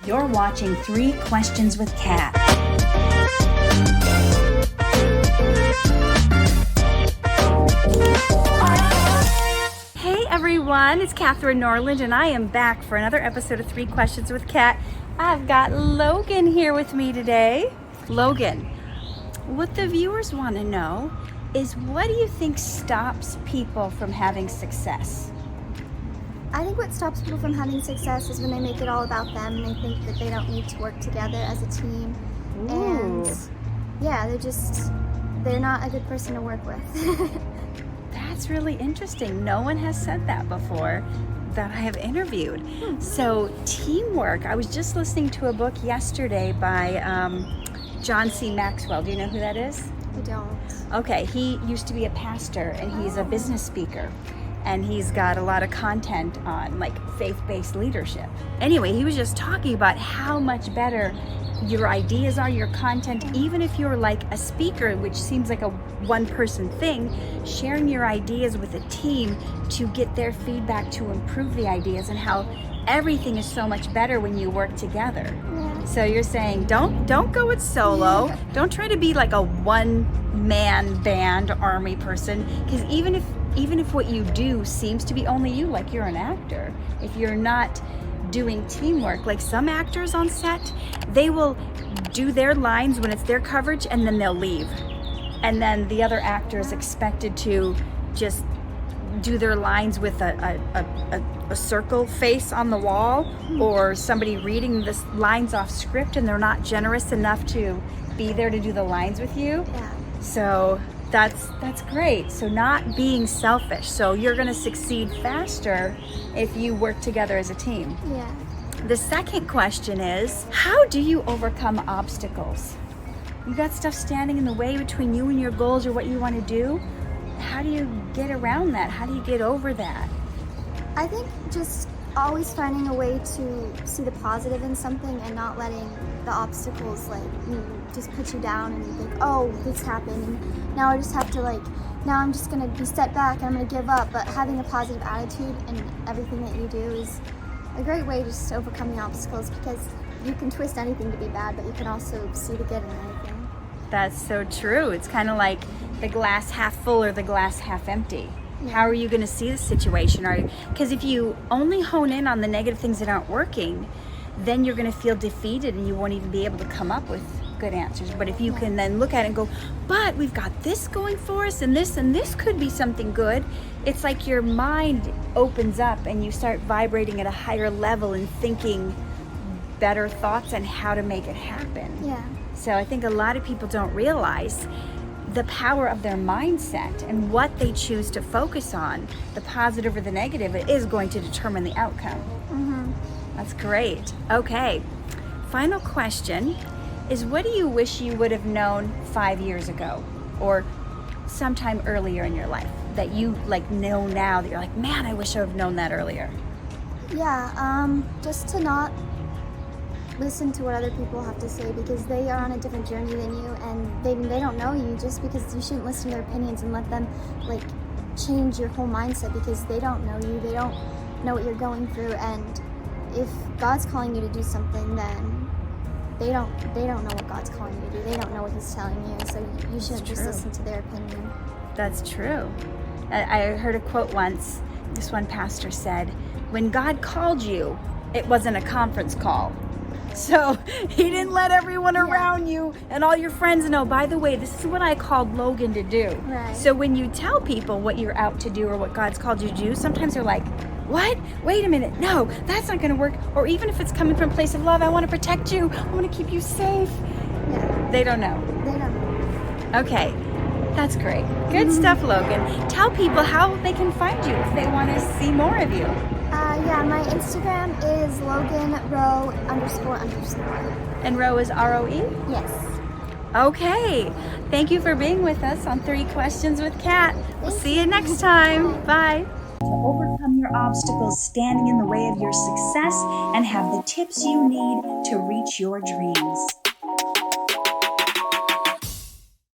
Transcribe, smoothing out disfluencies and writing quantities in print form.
You're watching 3 Questions with Kat. Hey everyone, it's Catherine Norland and I am back for another episode of 3 Questions with Kat. I've got Logan here with me today. Logan, what the viewers want to know is, what do you think stops people from having success? I think what stops people from having success is when they make it all about them and they think that they don't need to work together as a team. Ooh. And yeah, they're not a good person to work with. That's really interesting. No one has said that before that I have interviewed. So teamwork, I was just listening to a book yesterday by John C. Maxwell. Do you know who that is? I don't. Okay, he used to be a pastor and he's a business speaker. And he's got a lot of content on like faith-based leadership. Anyway, he was just talking about how much better your ideas are, your content, even if you're like a speaker, which seems like a one-person thing, sharing your ideas with a team to get their feedback to improve the ideas, and how everything is so much better when you work together. Yeah. So you're saying don't go it solo. Yeah. Don't try to be like a one-man band army person, because even if what you do seems to be only you, like you're an actor, if you're not doing teamwork, like some actors on set, they will do their lines when it's their coverage and then they'll leave. And then the other actor is expected to just do their lines with a circle face on the wall, or somebody reading the lines off script and they're not generous enough to be there to do the lines with you. Yeah. So that's great. So not being selfish. So you're going to succeed faster if you work together as a team. Yeah. The second question is, how do you overcome obstacles? You got stuff standing in the way between you and your goals or what you want to do. How do you get around that? How do you get over that? I think just always finding a way to see the positive in something and not letting the obstacles just put you down and you think, oh, this happened and now I just have to now I'm just gonna be set back and I'm gonna give up. But having a positive attitude in everything that you do is a great way just to overcoming obstacles, because you can twist anything to be bad, but you can also see the good in anything. That's so true. It's kind of like the glass half full or the glass half empty. How are you going to see the situation? Because if you only hone in on the negative things that aren't working, then you're going to feel defeated and you won't even be able to come up with good answers. But if you can then look at it and go, but we've got this going for us and this could be something good. It's like your mind opens up and you start vibrating at a higher level and thinking better thoughts on how to make it happen. Yeah. So I think a lot of people don't realize the power of their mindset and what they choose to focus on, the positive or the negative, it is going to determine the outcome. Mm-hmm. That's great. Okay, final question is, what do you wish you would have known 5 years ago or sometime earlier in your life that you know now that you're like, man, I wish I would have known that earlier? Yeah, just to not listen to what other people have to say, because they are on a different journey than you and they don't know you. Just because you shouldn't listen to their opinions and let them change your whole mindset, because they don't know you, they don't know what you're going through. And if God's calling you to do something, then they don't know what God's calling you to do. They don't know what He's telling you, so you shouldn't just listen to their opinion. That's true. I heard a quote once. This one pastor said, when God called you, it wasn't a conference call. So He didn't let everyone around you and all your friends know, by the way, this is what I called Logan to do. Right. So when you tell people what you're out to do or what God's called you to do, sometimes they're like, what? Wait a minute. No, that's not going to work. Or even if it's coming from a place of love, I want to protect you. I want to keep you safe. Yeah. They don't know. They don't know. Okay. That's great. Good stuff, Logan. Tell people how they can find you if they want to see more of you. My Instagram is Logan Roe __. And Roe is ROE? Yes. Okay. Thank you for being with us on 3 Questions with Kat. We'll see you next time. Bye. To overcome your obstacles standing in the way of your success and have the tips you need to reach your dreams.